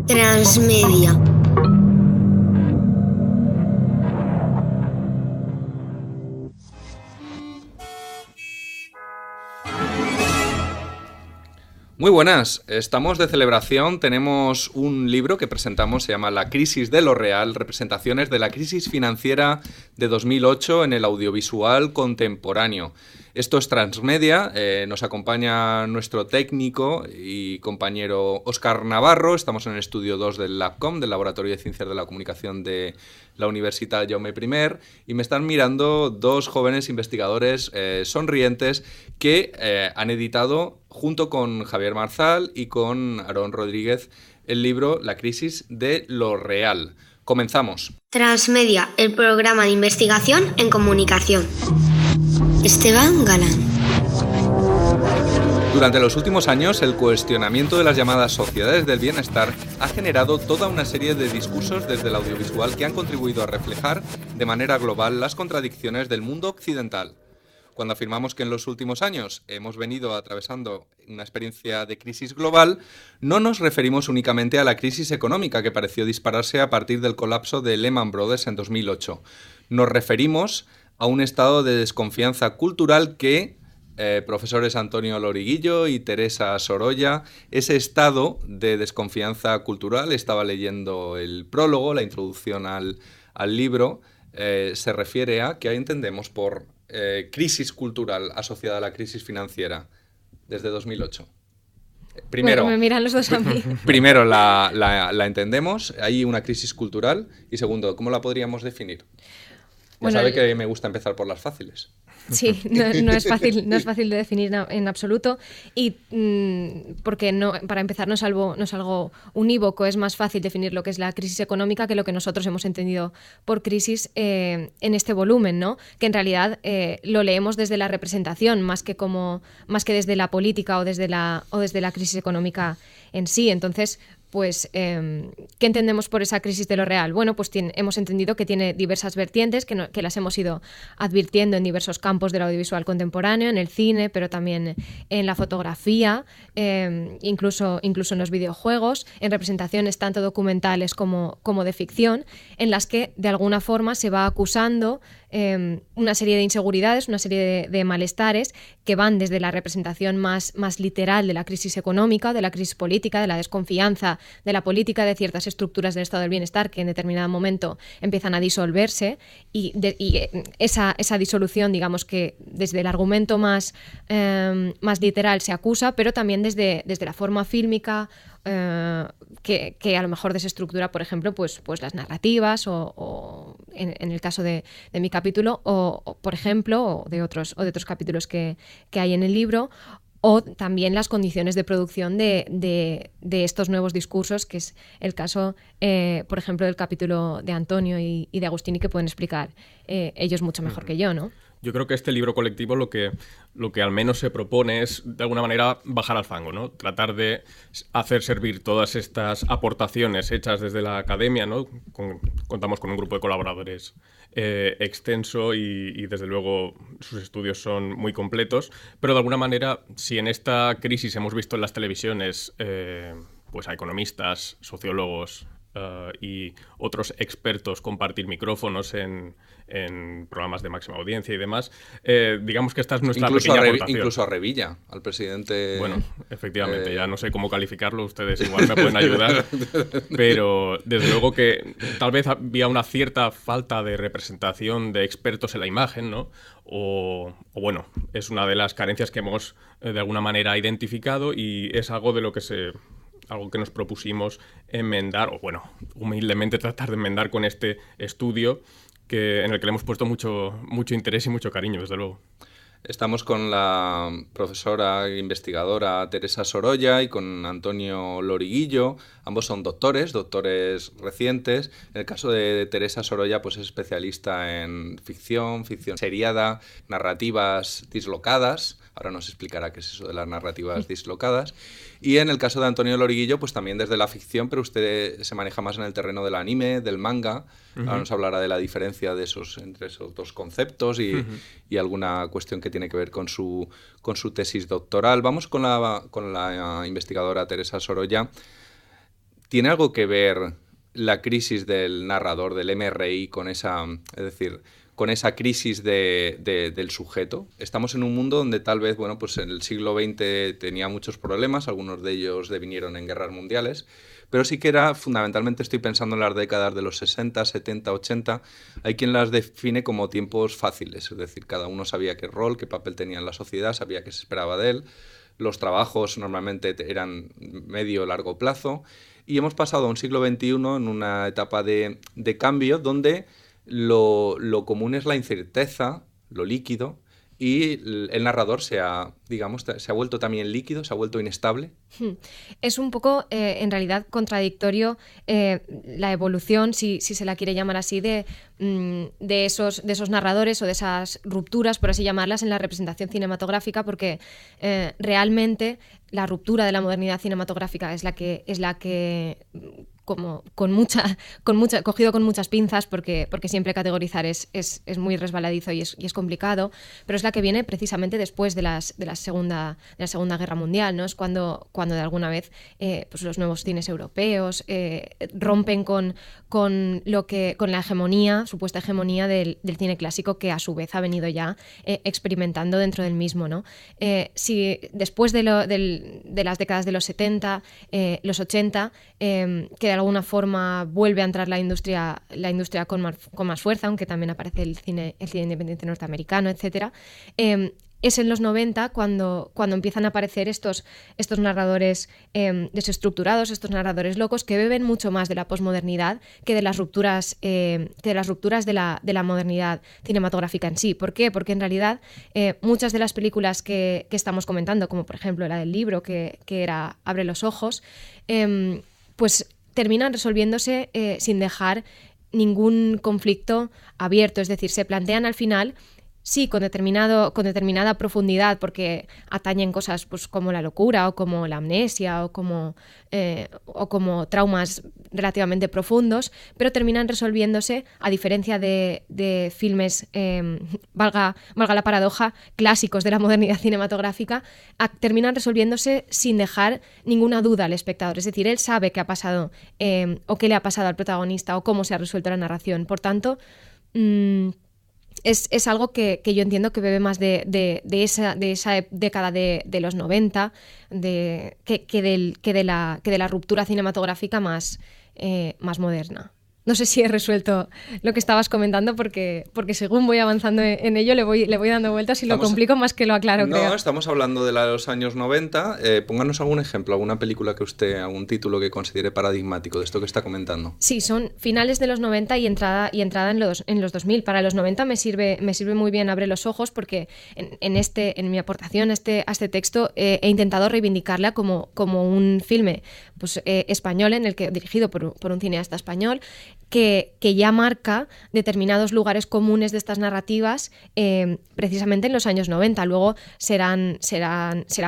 Transmedia. Muy buenas, estamos de celebración, tenemos un libro que presentamos, se llama La crisis de lo real, representaciones de la crisis financiera de 2008 en el audiovisual contemporáneo. Esto es Transmedia, nos acompaña nuestro técnico y compañero Óscar Navarro, estamos en el estudio 2 del LabCom, del Laboratorio de Ciencias de la Comunicación de la Universitat Jaume I, y me están mirando dos jóvenes investigadores sonrientes que han editado, junto con Javier Marzal y con Aarón Rodríguez, el libro La crisis de lo real. Comenzamos. Transmedia, el programa de investigación en comunicación. Esteban Galán. Durante los últimos años, el cuestionamiento de las llamadas sociedades del bienestar ha generado toda una serie de discursos desde el audiovisual que han contribuido a reflejar de manera global las contradicciones del mundo occidental. Cuando afirmamos que en los últimos años hemos venido atravesando una experiencia de crisis global, no nos referimos únicamente a la crisis económica que pareció dispararse a partir del colapso de Lehman Brothers en 2008. Nos referimos a un estado de desconfianza cultural que, profesores Antonio Loriguillo y Teresa Sorolla, ese estado de desconfianza cultural, estaba leyendo el prólogo, la introducción al libro, se refiere a qué entendemos por crisis cultural asociada a la crisis financiera desde 2008. Primero, bueno, me miran los dos a mí. Primero, la entendemos, hay una crisis cultural, y segundo, ¿cómo la podríamos definir? Ya sabe que me gusta empezar por las fáciles. Sí, no es fácil de definir en absoluto, y porque para empezar no es algo unívoco. Es más fácil definir lo que es la crisis económica que lo que nosotros hemos entendido por crisis en este volumen, ¿no? Que en realidad lo leemos desde la representación más que desde la política o desde la crisis económica en sí. Entonces, pues, ¿qué entendemos por esa crisis de lo real? Bueno, pues hemos entendido que tiene diversas vertientes, que las hemos ido advirtiendo en diversos campos del audiovisual contemporáneo, en el cine, pero también en la fotografía, incluso en los videojuegos, en representaciones tanto documentales como de ficción, en las que de alguna forma se va acusando una serie de inseguridades, una serie de malestares que van desde la representación más literal de la crisis económica, de la crisis política, de la desconfianza de la política, de ciertas estructuras del estado del bienestar que en determinado momento empiezan a disolverse, y esa disolución, digamos que desde el argumento más literal se acusa, pero también desde la forma fílmica, que a lo mejor desestructura, por ejemplo, pues las narrativas, o en el caso de mi capítulo, o por ejemplo, o de otros capítulos que hay en el libro, o también las condiciones de producción de estos nuevos discursos, que es el caso, por ejemplo, del capítulo de Antonio y de Agustini, que pueden explicar ellos mucho mejor que yo, ¿no? Yo creo que este libro colectivo lo que al menos se propone es, de alguna manera, bajar al fango, ¿no? Tratar de hacer servir todas estas aportaciones hechas desde la academia, ¿no? Contamos con un grupo de colaboradores extenso, y desde luego sus estudios son muy completos, pero de alguna manera, si en esta crisis hemos visto en las televisiones pues a economistas, sociólogos y otros expertos compartir micrófonos en programas de máxima audiencia y demás, digamos que esta es nuestra pequeña aportación. Incluso a Revilla, al presidente. Bueno, efectivamente, ya no sé cómo calificarlo, ustedes igual me pueden ayudar, pero desde luego que tal vez había una cierta falta de representación de expertos en la imagen, ¿no? O bueno, es una de las carencias que hemos de alguna manera identificado, y es algo que nos propusimos enmendar, o bueno, humildemente tratar de enmendar con este estudio en el que le hemos puesto mucho interés y mucho cariño, desde luego. Estamos con la profesora e investigadora Teresa Sorolla y con Antonio Loriguillo. Ambos son doctores recientes. En el caso de Teresa Sorolla, pues es especialista en ficción seriada, narrativas dislocadas. Ahora nos explicará qué es eso de las narrativas dislocadas. Y en el caso de Antonio Loriguillo, pues también desde la ficción, pero usted se maneja más en el terreno del anime, del manga. Ahora nos hablará de la diferencia entre esos dos conceptos y alguna cuestión que tiene que ver con su tesis doctoral. Vamos con la investigadora Teresa Sorolla. ¿tiene algo que ver la crisis del narrador, del MRI, con esa, es decir, con esa crisis del sujeto? Estamos en un mundo donde tal vez, bueno, pues en el siglo XX tenía muchos problemas, algunos de ellos devinieron en guerras mundiales, pero sí que era, fundamentalmente estoy pensando en las décadas de los 60, 70, 80, hay quien las define como tiempos fáciles, es decir, cada uno sabía qué rol, qué papel tenía en la sociedad, sabía qué se esperaba de él, los trabajos normalmente eran medio o largo plazo, y hemos pasado a un siglo XXI en una etapa de cambio donde lo común es la incerteza, lo líquido, y el narrador se ha vuelto también líquido, se ha vuelto inestable. Es un poco, en realidad, contradictorio la evolución, si se la quiere llamar así, de esos narradores o de esas rupturas, por así llamarlas, en la representación cinematográfica, porque realmente la ruptura de la modernidad cinematográfica es la que como cogido con muchas pinzas, porque siempre categorizar es muy resbaladizo y es complicado, pero es la que viene precisamente después de la Segunda Guerra Mundial, ¿no? Es cuando de alguna vez pues los nuevos cines europeos rompen con la hegemonía, supuesta hegemonía del cine clásico, que a su vez ha venido ya experimentando dentro del mismo, ¿no? Si después de las décadas de los 70, los 80, que de alguna forma vuelve a entrar la industria con más fuerza, aunque también aparece el cine independiente norteamericano, etcétera. Es en los 90 cuando empiezan a aparecer estos narradores desestructurados, estos narradores locos, que beben mucho más de la posmodernidad que de las rupturas de la modernidad cinematográfica en sí. ¿Por qué? Porque en realidad muchas de las películas que estamos comentando, como por ejemplo la del libro, que era Abre los ojos, pues terminan resolviéndose sin dejar ningún conflicto abierto. Es decir, se plantean al final, sí, con determinada profundidad, porque atañen cosas pues, como la locura o como la amnesia o como traumas relativamente profundos, pero terminan resolviéndose, a diferencia de filmes, valga la paradoja, clásicos de la modernidad cinematográfica, terminan resolviéndose sin dejar ninguna duda al espectador. Es decir, él sabe qué ha pasado o qué le ha pasado al protagonista o cómo se ha resuelto la narración. Por tanto, es algo que yo entiendo que bebe más de esa década de los 90, que de la ruptura cinematográfica más moderna. No sé si he resuelto lo que estabas comentando, porque según voy avanzando en ello le voy dando vueltas y lo complico más que lo aclaro, creo. No, estamos hablando de los años 90. Pónganos algún ejemplo, alguna película algún título que considere paradigmático de esto que está comentando. Sí, son finales de los 90 y entrada en los 2000. Para los 90 me sirve muy bien Abre los ojos, porque en mi aportación a este texto he intentado reivindicarla como un filme pues, español, dirigido por un cineasta español, que ya marca determinados lugares comunes de estas narrativas precisamente en los años 90. Luego será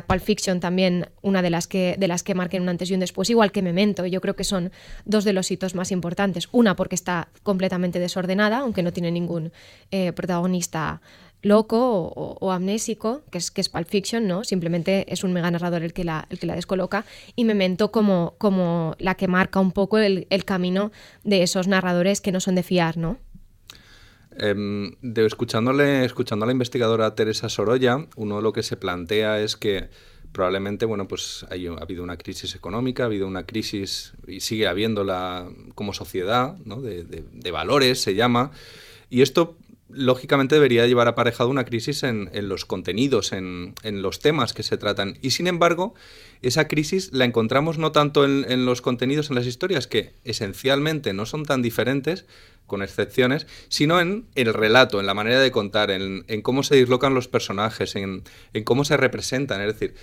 Pulp Fiction también una de las que marquen un antes y un después, igual que Memento. Yo creo que son dos de los hitos más importantes. Una, porque está completamente desordenada, aunque no tiene ningún protagonista loco o amnésico, que es Pulp Fiction, ¿no? Simplemente es un mega narrador el que la descoloca, y Memento como la que marca un poco el camino de esos narradores que no son de fiar, ¿no? Escuchando a la investigadora Teresa Sorolla, uno de lo que se plantea es que probablemente, bueno, pues ha habido una crisis económica, ha habido una crisis, y sigue habiéndola como sociedad, ¿no? de valores, se llama, y esto lógicamente debería llevar aparejado una crisis en los contenidos, en los temas que se tratan. Y sin embargo, esa crisis la encontramos no tanto en los contenidos, en las historias, que esencialmente no son tan diferentes, con excepciones, sino en el relato, en la manera de contar, en cómo se dislocan los personajes, en cómo se representan. Es decir,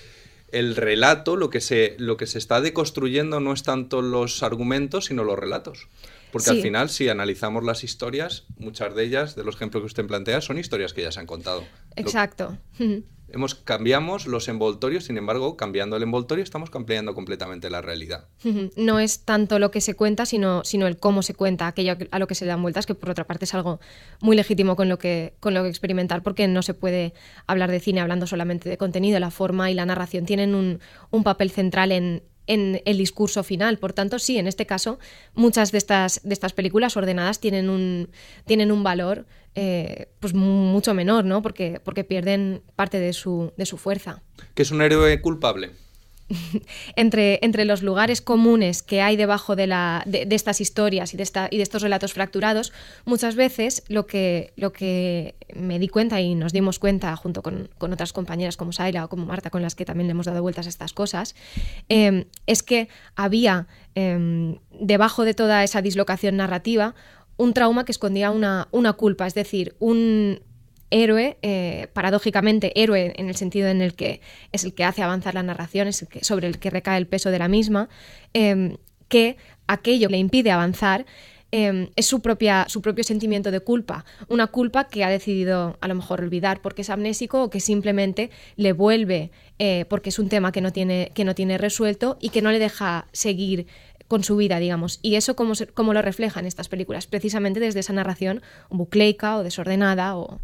el relato, lo que se está deconstruyendo no es tanto los argumentos, sino los relatos. Porque al final, si analizamos las historias, muchas de ellas, de los ejemplos que usted plantea, son historias que ya se han contado. Exacto. Cambiamos los envoltorios, sin embargo, cambiando el envoltorio estamos cambiando completamente la realidad. No es tanto lo que se cuenta, sino el cómo se cuenta, aquello a lo que se dan vueltas, que por otra parte es algo muy legítimo con lo que experimentar, porque no se puede hablar de cine hablando solamente de contenido. La forma y la narración tienen un papel central en en el discurso final. Por tanto, sí, en este caso, muchas de estas películas ordenadas tienen un valor pues mucho menor, ¿no? Porque pierden parte de su fuerza. ¿Qué es un héroe culpable? Entre los lugares comunes que hay debajo de estas historias y de estos relatos fracturados, muchas veces lo que me di cuenta y nos dimos cuenta junto con otras compañeras como Saila o como Marta, con las que también le hemos dado vueltas a estas cosas, es que había debajo de toda esa dislocación narrativa un trauma que escondía una culpa, es decir, un héroe, paradójicamente héroe en el sentido en el que es el que hace avanzar la narración, es sobre el que recae el peso de la misma, que aquello que le impide avanzar es su propio sentimiento de culpa, una culpa que ha decidido a lo mejor olvidar porque es amnésico o que simplemente le vuelve porque es un tema que no tiene resuelto y que no le deja seguir con su vida, digamos. Y eso cómo lo reflejan estas películas, precisamente desde esa narración bucleica o desordenada o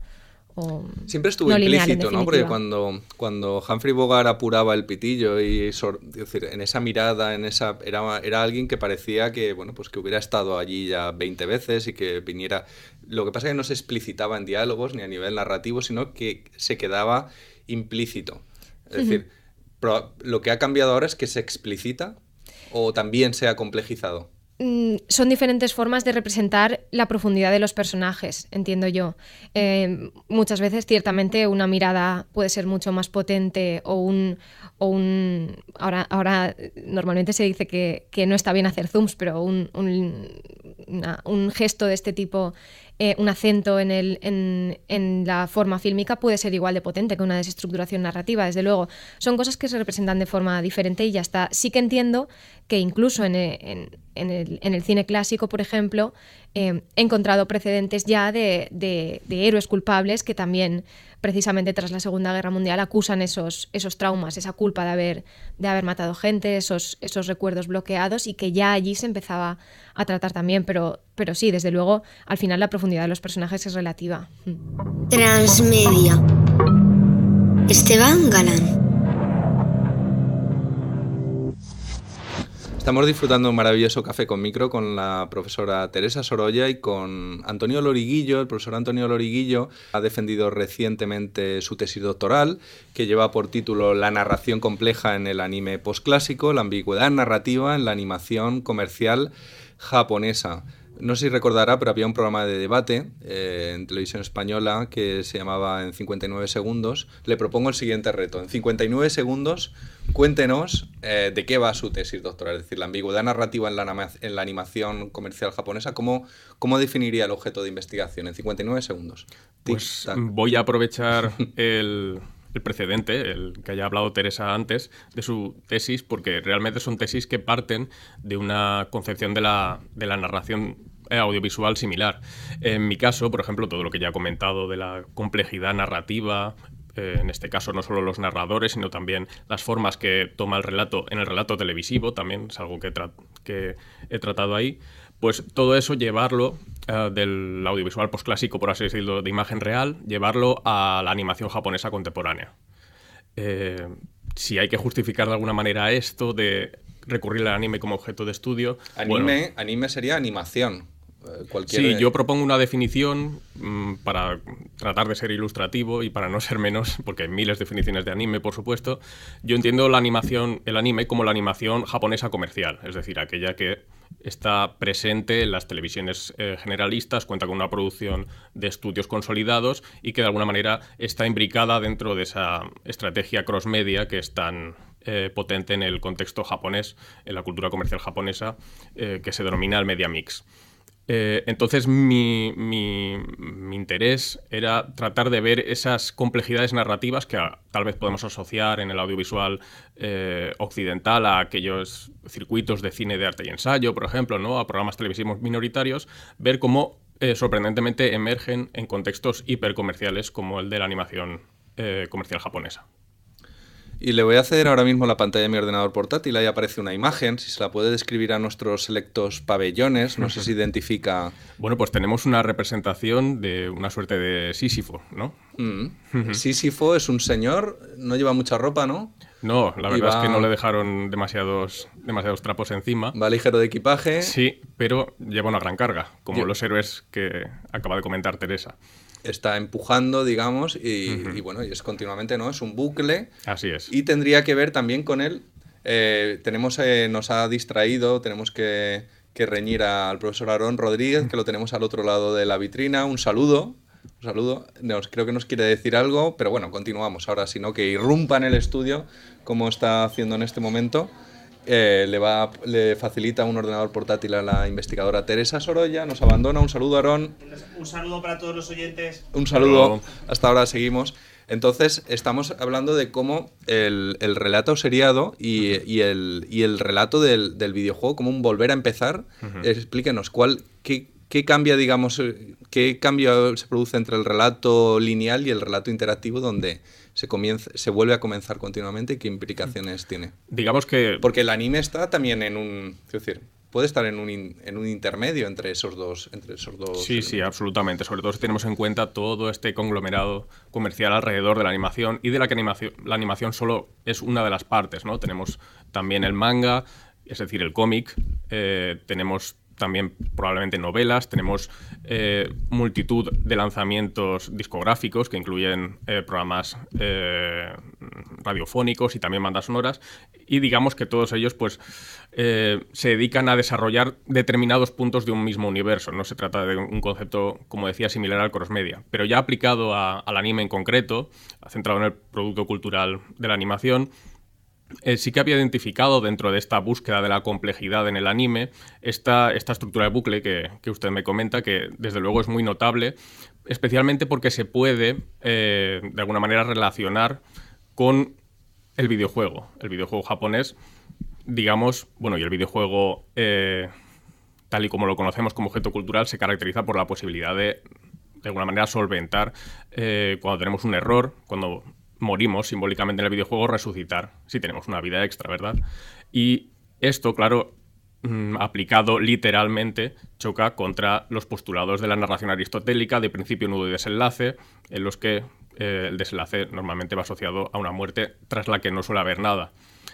siempre estuvo no lineal, implícito, ¿no? Porque cuando Humphrey Bogart apuraba el pitillo y es decir, en esa mirada, era alguien que parecía que, bueno, pues que hubiera estado allí ya 20 veces y que viniera. Lo que pasa es que no se explicitaba en diálogos ni a nivel narrativo, sino que se quedaba implícito. Es decir, lo que ha cambiado ahora es que se explicita o también se ha complejizado. Son diferentes formas de representar la profundidad de los personajes, entiendo yo. Muchas veces, ciertamente, una mirada puede ser mucho más potente ahora normalmente se dice que no está bien hacer zooms, pero un gesto de este tipo, un acento en la forma fílmica puede ser igual de potente que una desestructuración narrativa. Desde luego, son cosas que se representan de forma diferente y ya está. Sí que entiendo que incluso en el cine clásico, por ejemplo, he encontrado precedentes ya de héroes culpables que también, precisamente tras la Segunda Guerra Mundial, acusan esos traumas, esa culpa de haber matado gente, esos recuerdos bloqueados, y que ya allí se empezaba a tratar también. Pero sí, desde luego, al final la profundidad de los personajes es relativa. Transmedia. Esteban Galán. Estamos disfrutando un maravilloso café con micro con la profesora Teresa Sorolla y con Antonio Loriguillo. El profesor Antonio Loriguillo ha defendido recientemente su tesis doctoral, que lleva por título La narración compleja en el anime posclásico, la ambigüedad narrativa en la animación comercial japonesa. No sé si recordará, pero había un programa de debate en televisión española que se llamaba En 59 segundos. Le propongo el siguiente reto. En 59 segundos, cuéntenos de qué va su tesis doctoral. Es decir, la ambigüedad narrativa en la animación comercial japonesa. ¿Cómo definiría el objeto de investigación en 59 segundos? Pues voy a aprovechar el precedente, el que haya hablado Teresa antes, de su tesis, porque realmente son tesis que parten de una concepción de la narración audiovisual similar. En mi caso, por ejemplo, todo lo que ya he comentado de la complejidad narrativa, en este caso no solo los narradores, sino también las formas que toma el relato en el relato televisivo, también es algo que he tratado ahí. Pues todo eso, llevarlo del audiovisual posclásico, por así decirlo, de imagen real, llevarlo a la animación japonesa contemporánea. Si hay que justificar de alguna manera esto de recurrir al anime como objeto de estudio... Anime sería animación. Sí, yo propongo una definición para tratar de ser ilustrativo y para no ser menos, porque hay miles de definiciones de anime, por supuesto. Yo entiendo el anime como la animación japonesa comercial, es decir, aquella que está presente en las televisiones generalistas, cuenta con una producción de estudios consolidados y que de alguna manera está imbricada dentro de esa estrategia cross-media que es tan potente en el contexto japonés, en la cultura comercial japonesa, que se denomina el media mix. Entonces mi interés era tratar de ver esas complejidades narrativas que tal vez podemos asociar en el audiovisual occidental a aquellos circuitos de cine de arte y ensayo, por ejemplo, ¿no? A programas televisivos minoritarios, ver cómo sorprendentemente emergen en contextos hipercomerciales como el de la animación comercial japonesa. Y le voy a ceder ahora mismo la pantalla de mi ordenador portátil. Ahí aparece una imagen. Si se la puede describir a nuestros selectos pabellones, no sé si identifica... Bueno, pues tenemos una representación de una suerte de Sísifo, ¿no? Sísifo es un señor, no lleva mucha ropa, ¿no? No, la verdad es que no le dejaron demasiados trapos encima. Va ligero de equipaje. Sí, pero lleva una gran carga, como los héroes que acaba de comentar Teresa. Está empujando, digamos, y bueno, y es continuamente, ¿no? Es un bucle. Así es. Y tendría que ver también con él. Nos ha distraído, tenemos que reñir al profesor Aarón Rodríguez, que lo tenemos al otro lado de la vitrina. Un saludo. Creo que nos quiere decir algo, pero bueno, continuamos. Ahora, si no, que irrumpa en el estudio, como está haciendo en este momento. Le facilita un ordenador portátil a la investigadora Teresa Sorolla, nos abandona. Un saludo, Aarón. Un saludo para todos los oyentes. Un saludo. Hasta ahora seguimos. Entonces, estamos hablando de cómo el relato seriado y el relato del videojuego, como un volver a empezar. Explíquenos, ¿qué cambia, digamos, qué cambio se produce entre el relato lineal y el relato interactivo, donde se vuelve a comenzar continuamente, y qué implicaciones tiene? Digamos que... Porque el anime está también puede estar en un intermedio entre esos dos. Sí, absolutamente. Sobre todo si tenemos en cuenta todo este conglomerado comercial alrededor de la animación, y de la que la animación solo es una de las partes, ¿no? Tenemos también el manga, es decir, el cómic, tenemos también probablemente novelas, tenemos multitud de lanzamientos discográficos que incluyen programas radiofónicos y también bandas sonoras, y digamos que todos ellos pues se dedican a desarrollar determinados puntos de un mismo universo. No se trata de un concepto, como decía, similar al crossmedia, pero ya aplicado al anime en concreto, centrado en el producto cultural de la animación. Sí que había identificado dentro de esta búsqueda de la complejidad en el anime esta estructura de bucle que usted me comenta, que desde luego es muy notable, especialmente porque se puede de alguna manera relacionar con el videojuego japonés, digamos, bueno, y el videojuego tal y como lo conocemos como objeto cultural se caracteriza por la posibilidad de alguna manera solventar cuando tenemos un error, cuando morimos simbólicamente en el videojuego, resucitar si tenemos una vida extra, ¿verdad? Y esto, claro, aplicado literalmente, choca contra los postulados de la narración aristotélica de principio, nudo y desenlace, en los que el desenlace normalmente va asociado a una muerte tras la que no suele haber nada.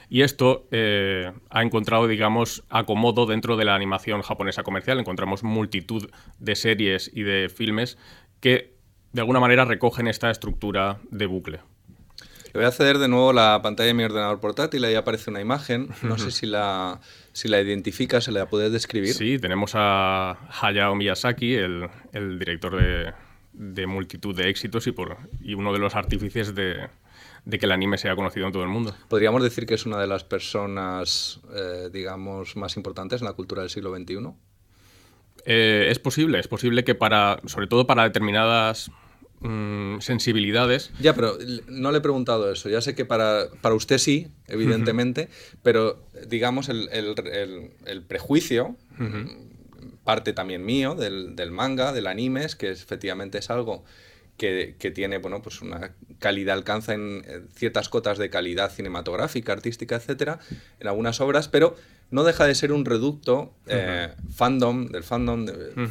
Y esto ha encontrado, digamos, acomodo dentro de la animación japonesa comercial. Encontramos multitud de series y de filmes que de alguna manera recogen esta estructura de bucle. Le voy a ceder de nuevo la pantalla de mi ordenador portátil, ahí aparece una imagen, no sé si la identifica, se la puede describir. Sí, tenemos a Hayao Miyazaki, el director de multitud de éxitos y uno de los artífices de que el anime sea conocido en todo el mundo. ¿Podríamos decir que es una de las personas, digamos, más importantes en la cultura del siglo XXI? Es posible que sobre todo para determinadas sensibilidades. Ya, pero no le he preguntado eso. Ya sé que para usted sí, evidentemente, pero digamos el prejuicio, parte también mío, del manga, del anime, es que efectivamente es algo que tiene, bueno, pues una calidad, alcanza en ciertas cotas de calidad cinematográfica, artística, etcétera, en algunas obras, pero no deja de ser un reducto del fandom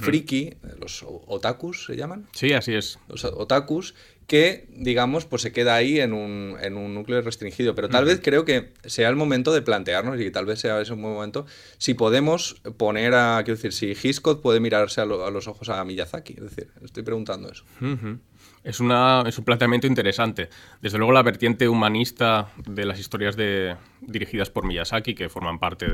friki, los otakus se llaman. Sí, así es. Los otakus, que, digamos, pues se queda ahí en un núcleo restringido. Pero tal vez creo que sea el momento de plantearnos, y tal vez sea ese un buen momento, si podemos poner quiero decir, si Hitchcock puede mirarse a los ojos a Miyazaki. Es decir, estoy preguntando eso. Es un planteamiento interesante. Desde luego la vertiente humanista de las historias dirigidas por Miyazaki, que forman parte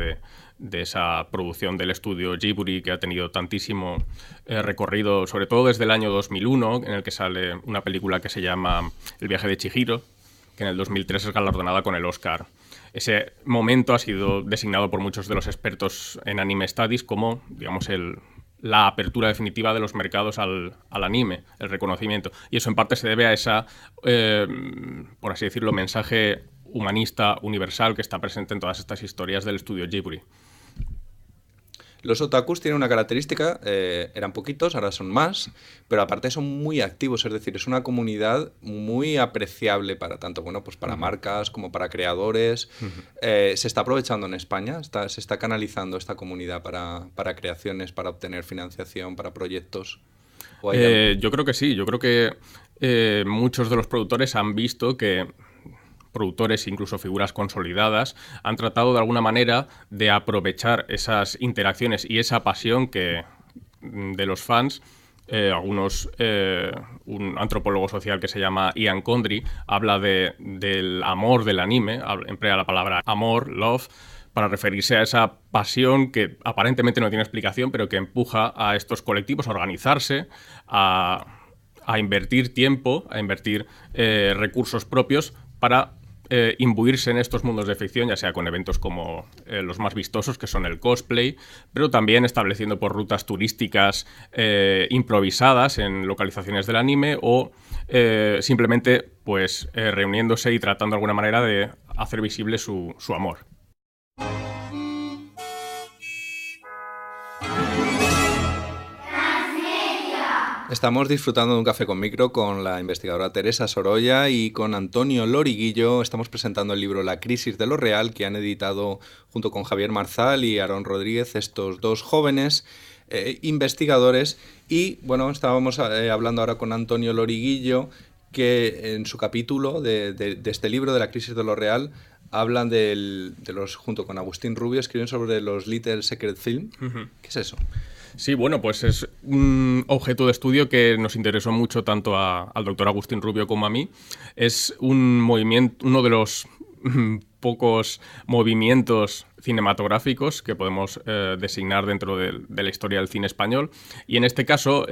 de esa producción del estudio Ghibli, que ha tenido tantísimo recorrido, sobre todo desde el año 2001, en el que sale una película que se llama El viaje de Chihiro, que en el 2003 es galardonada con el Oscar. Ese momento ha sido designado por muchos de los expertos en anime studies como, digamos, la apertura definitiva de los mercados al anime, el reconocimiento. Y eso en parte se debe a esa, por así decirlo, mensaje humanista universal que está presente en todas estas historias del estudio Ghibli. Los otakus tienen una característica, eran poquitos, ahora son más, pero aparte son muy activos, es decir, es una comunidad muy apreciable para tanto, bueno, pues para marcas como para creadores. ¿Se está aprovechando en España? ¿Se está canalizando esta comunidad para creaciones, para obtener financiación, para proyectos? Yo creo que sí, yo creo que muchos de los productores han visto que productores, incluso figuras consolidadas, han tratado de alguna manera de aprovechar esas interacciones y esa pasión de los fans. Un antropólogo social que se llama Ian Condry habla del amor del anime, emplea la palabra amor, love, para referirse a esa pasión que aparentemente no tiene explicación, pero que empuja a estos colectivos a organizarse, a invertir tiempo, a invertir recursos propios para imbuirse en estos mundos de ficción, ya sea con eventos como los más vistosos, que son el cosplay, pero también estableciendo por rutas turísticas improvisadas en localizaciones del anime o simplemente pues reuniéndose y tratando de alguna manera de hacer visible su amor. Estamos disfrutando de un café con micro con la investigadora Teresa Sorolla y con Antonio Loriguillo. Estamos presentando el libro La crisis de lo real, que han editado junto con Javier Marzal y Aarón Rodríguez, estos dos jóvenes investigadores. Y bueno, estábamos hablando ahora con Antonio Loriguillo, que en su capítulo de este libro de La crisis de lo real hablan junto con Agustín Rubio, escriben sobre los Little Secret Film. Uh-huh. ¿Qué es eso? Sí, bueno, pues es un objeto de estudio que nos interesó mucho tanto al doctor Agustín Rubio como a mí. Es un movimiento, uno de los pocos movimientos cinematográficos que podemos designar dentro de la historia del cine español. Y en este caso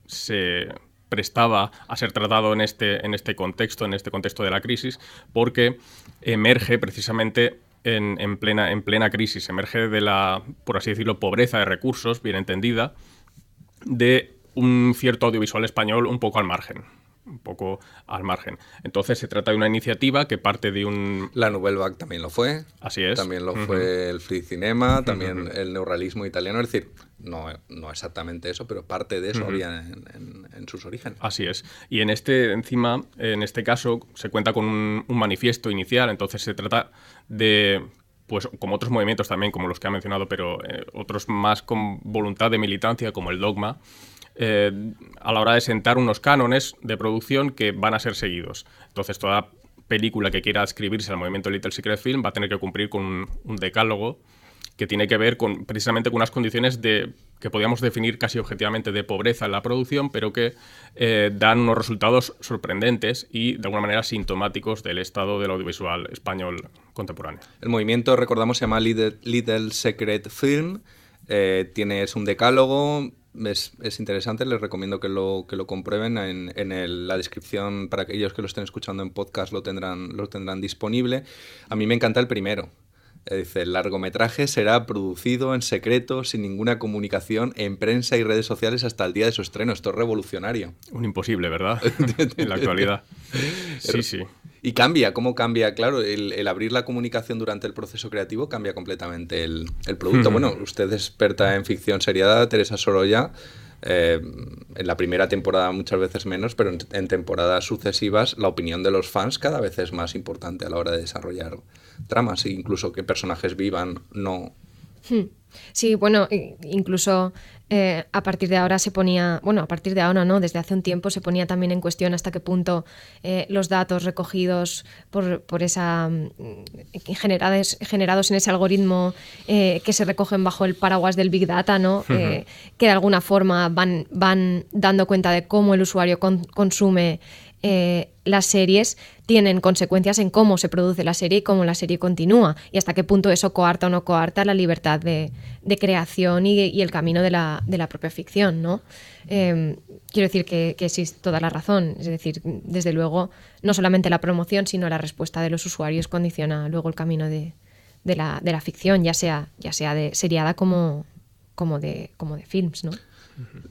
se prestaba a ser tratado en este contexto de la crisis, porque emerge precisamente en plena crisis, emerge de la, por así decirlo, pobreza de recursos, bien entendida, de un cierto audiovisual español un poco al margen. Entonces se trata de una iniciativa que parte de un... La Nouvelle Vague también lo fue. Así es. También lo fue el Free Cinema, también el neorrealismo italiano. Es decir, no exactamente eso, pero parte de eso había en sus orígenes. Así es. Y en este caso, se cuenta con un manifiesto inicial. Entonces se trata de, pues como otros movimientos también, como los que ha mencionado, pero otros más con voluntad de militancia, como el Dogma, a la hora de sentar unos cánones de producción que van a ser seguidos. Entonces, toda película que quiera adscribirse al movimiento Little Secret Film va a tener que cumplir con un decálogo que tiene que ver precisamente con unas condiciones que podríamos definir casi objetivamente de pobreza en la producción, pero que dan unos resultados sorprendentes y de alguna manera sintomáticos del estado del audiovisual español contemporáneo. El movimiento, recordamos, se llama Little Secret Film, es un decálogo. Es interesante, les recomiendo que lo comprueben. En la descripción, para aquellos que lo estén escuchando en podcast, lo tendrán disponible. A mí me encanta el primero. Dice, el largometraje será producido en secreto, sin ninguna comunicación, en prensa y redes sociales hasta el día de su estreno. Esto es revolucionario. Un imposible, ¿verdad? En la actualidad. Sí. Y ¿cómo cambia? Claro, el abrir la comunicación durante el proceso creativo cambia completamente el producto. Bueno, usted es experta en ficción seriada, Teresa Sorolla. En la primera temporada muchas veces menos, pero en temporadas sucesivas la opinión de los fans cada vez es más importante a la hora de desarrollar tramas, e incluso que personajes vivan, no... Sí, bueno, incluso a partir de ahora no, desde hace un tiempo se ponía también en cuestión hasta qué punto los datos recogidos por esa generados en ese algoritmo que se recogen bajo el paraguas del Big Data, ¿no? Que de alguna forma van dando cuenta de cómo el usuario consume las series, tienen consecuencias en cómo se produce la serie y cómo la serie continúa, y hasta qué punto eso coarta o no coarta la libertad de creación y el camino de la propia ficción, ¿no? Quiero decir que sí, toda la razón. Es decir, desde luego, no solamente la promoción, sino la respuesta de los usuarios condiciona luego el camino de la ficción, ya sea de seriada como de films, ¿no?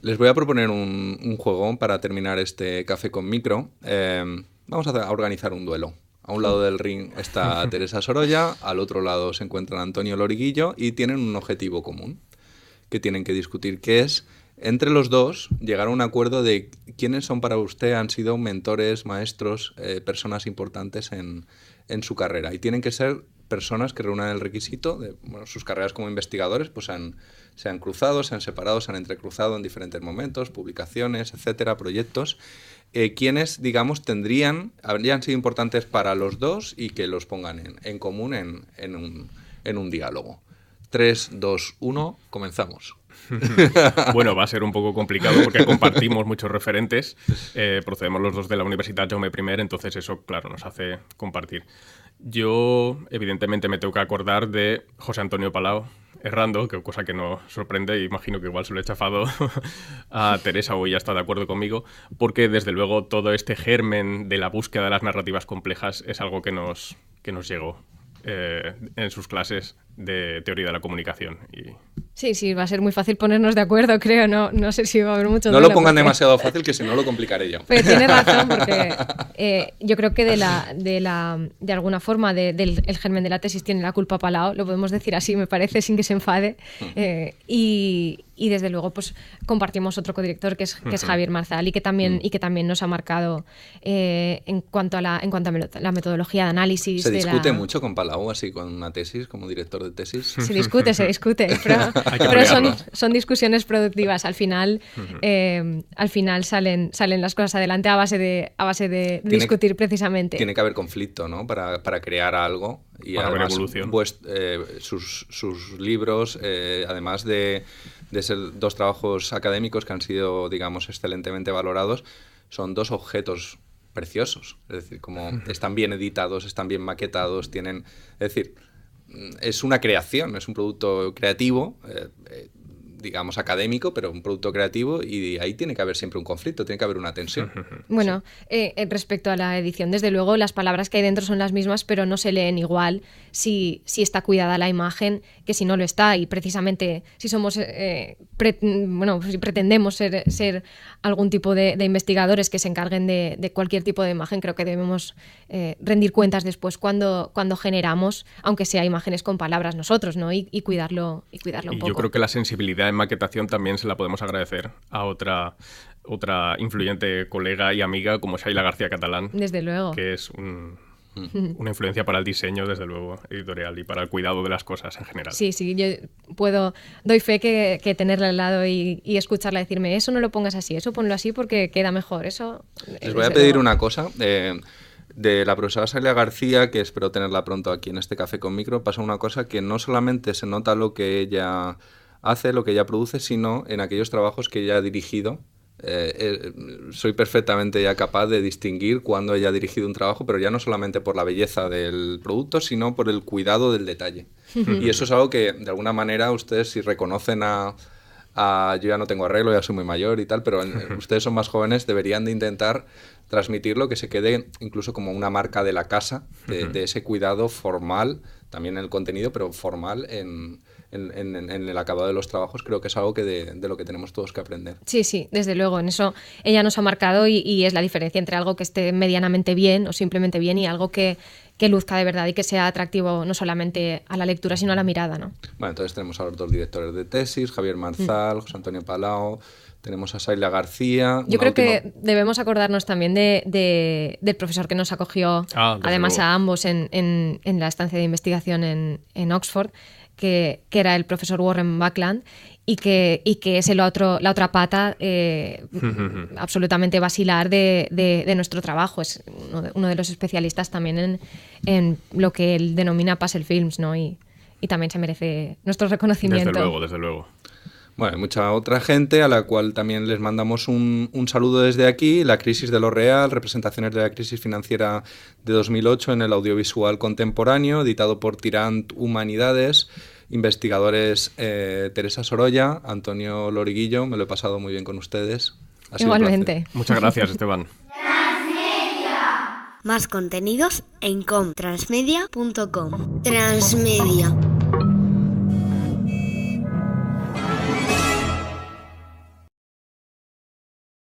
Les voy a proponer un juego para terminar este café con micro. Vamos a organizar un duelo. A un lado del ring está Teresa Sorolla, al otro lado se encuentra Antonio Loriguillo y tienen un objetivo común que tienen que discutir, que es, entre los dos, llegar a un acuerdo de quiénes son para usted, han sido mentores, maestros, personas importantes en su carrera. Y tienen que ser personas que reúnan el requisito de sus carreras como investigadores, pues se han cruzado, se han separado, se han entrecruzado en diferentes momentos, publicaciones, etcétera, proyectos, quienes, digamos, habrían sido importantes para los dos y que los pongan en común en un diálogo. 3, 2, 1, comenzamos. Bueno, va a ser un poco complicado porque compartimos muchos referentes, procedemos los dos de la Universitat Jaume I, entonces eso, claro, nos hace compartir. Yo, evidentemente, me tengo que acordar de José Antonio Palau Errando, cosa que no sorprende, imagino que igual se lo he chafado a Teresa o ella está de acuerdo conmigo, porque desde luego todo este germen de la búsqueda de las narrativas complejas es algo que nos llegó en sus clases de teoría de la comunicación. Sí, va a ser muy fácil ponernos de acuerdo, creo. No sé si va a haber mucho. No lo pongan demasiado fácil, que si no lo complicaré yo. Pero tiene razón, porque yo creo que de alguna forma del germen de la tesis tiene la culpa Palau, lo podemos decir así, me parece, sin que se enfade. Y desde luego pues compartimos otro codirector que es Javier Marzal y que también nos ha marcado en cuanto a la metodología de análisis. ¿Se discute mucho con Palau, así con una tesis, como director de tesis? Se discute, pero son discusiones productivas. Al final salen las cosas adelante a base de discutir precisamente. Tiene que haber conflicto, ¿no? Para crear algo. Y para además, haber evolución. Sus libros, además de ser dos trabajos académicos que han sido, digamos, excelentemente valorados, son dos objetos preciosos. Es decir, como están bien editados, están bien maquetados, es una creación, es un producto creativo, digamos académico, pero un producto creativo, y ahí tiene que haber siempre un conflicto, tiene que haber una tensión. Bueno, respecto a la edición, desde luego las palabras que hay dentro son las mismas, pero no se leen igual si está cuidada la imagen que si no lo está, y precisamente si somos si pretendemos ser algún tipo de investigadores que se encarguen de cualquier tipo de imagen, creo que debemos rendir cuentas después cuando generamos, aunque sea imágenes con palabras nosotros, ¿no? Y cuidarlo un poco. Yo creo que la sensibilidad en maquetación también se la podemos agradecer a otra influyente colega y amiga como Shaila García Catalán. Desde luego. Que es una influencia para el diseño, desde luego, editorial, y para el cuidado de las cosas en general. Sí, yo doy fe que tenerla al lado y escucharla decirme, eso no lo pongas así, eso ponlo así porque queda mejor. Eso. Les voy a pedir una cosa. De la profesora Shaila García, que espero tenerla pronto aquí en este Café con Micro, pasa una cosa que no solamente se nota lo que ella hace, lo que ella produce, sino en aquellos trabajos que ella ha dirigido. Soy perfectamente ya capaz de distinguir cuando ella ha dirigido un trabajo, pero ya no solamente por la belleza del producto, sino por el cuidado del detalle. Y eso es algo que, de alguna manera, ustedes, si reconocen yo ya no tengo arreglo, ya soy muy mayor y tal, pero ustedes son más jóvenes, deberían de intentar transmitirlo, que se quede incluso como una marca de la casa, de ese cuidado formal, también en el contenido, pero formal en el acabado de los trabajos. Creo que es algo que de lo que tenemos todos que aprender. Sí, desde luego. En eso ella nos ha marcado y es la diferencia entre algo que esté medianamente bien o simplemente bien y algo que luzca de verdad y que sea atractivo no solamente a la lectura, sino a la mirada, ¿no? Bueno, entonces tenemos a los dos directores de tesis, Javier Marzal, José Antonio Palau, tenemos a Shaila García. Yo creo que debemos acordarnos también del profesor que nos acogió, además luego, a ambos en la estancia de investigación en Oxford, que era el profesor Warren Buckland, y que es la otra pata absolutamente basilar de nuestro trabajo. Es uno de los especialistas también en lo que él denomina puzzle films, ¿no? Y también se merece nuestro reconocimiento. Desde luego. Bueno, hay mucha otra gente a la cual también les mandamos un saludo desde aquí. La crisis de lo real, representaciones de la crisis financiera de 2008 en el audiovisual contemporáneo, editado por Tirant Humanidades. Investigadores Teresa Sorolla, Antonio Loriguillo. Me lo he pasado muy bien con ustedes. Igualmente. Muchas gracias, Esteban. Más contenidos en comtransmedia.com. Transmedia.